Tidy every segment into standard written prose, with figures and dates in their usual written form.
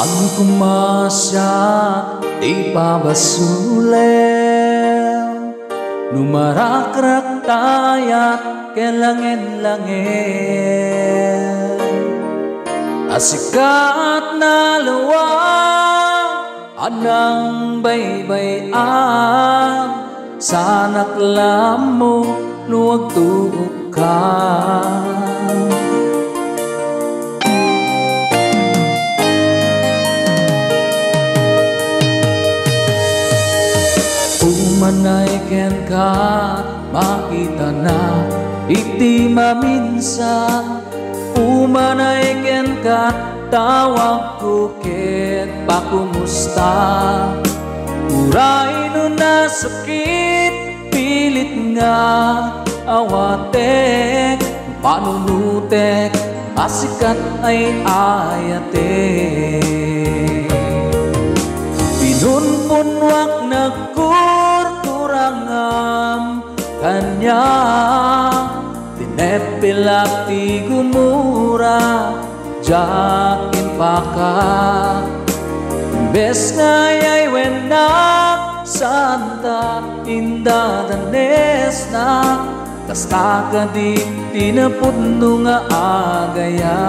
Saan kumasya di pabasulen Numarakrak tayat ke langit-langit Asikat na luwang anang baybayan Sanak lamo nuwag tuog ka Manaiken ka, makita na iti maminsan Umanaiken ka, tawag ko ket pakumusta Uray no na sakit, pilit nga awatek Panunutek, asikat ay ayatek Pinunpunwak nagkurkurangam kanya Tinepilak ti gumura jakin paka Imbes ngayay wenak santa inda danes na Kasta ka di tinapudno nga agaya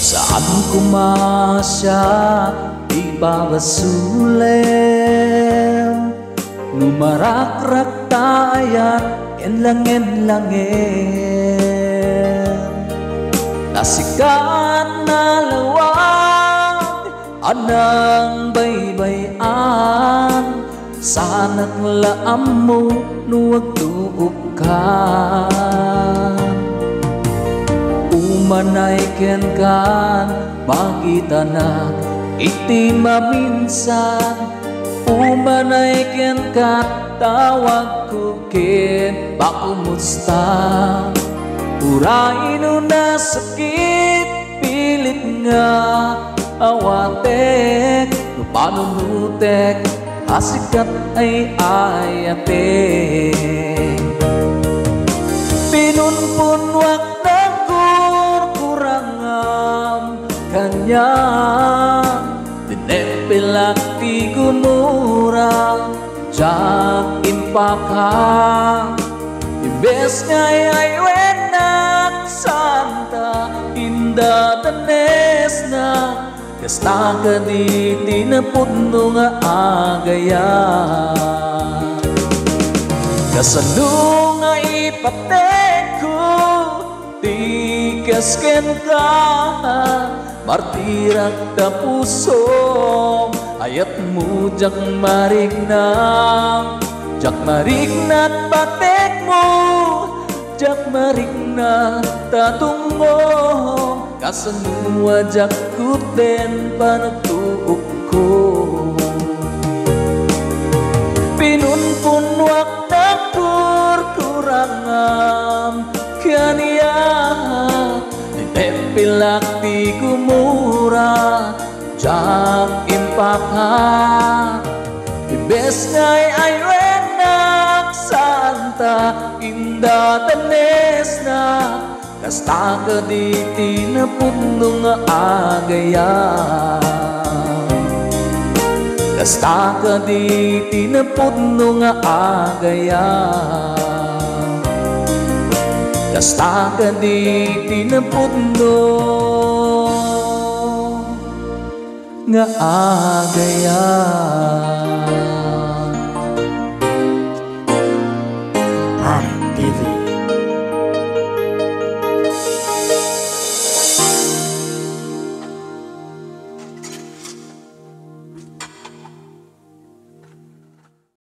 Saan kumasya di pabasulen Numarakrak tayat en langit Nasikat na lawag anang baybayan Sanak laam mo nuwag tuog ka Umanaiken kan, makita na iti maminsan Umanaiken ka, tawag ko ket pakumusta Uray no na sakit, pilit nga awatek No panunutek, asikat ay ayatek Pinunpunwak kanya Tinepilak ti gumura jak impaka Imbes ngayay wenak santa inda tanes na Kasta ka di tinapudno nga agaya Kasano nga ipatek ko Tigasken ka Martirak da puso Ayat mo jak marignat batek mo Jak marignat tatong mo Kasanua jak kuten panagtuok ko Pinunpunwak na kurkurangam kaniya Pilak ti gumura jak impaka Ibes ngay ay wenak santa inda tanes na Kasta ka di tinapudno nga agaya Kasta ka di tinapudno nga agaya Kasta ka di tinapudno nga agaya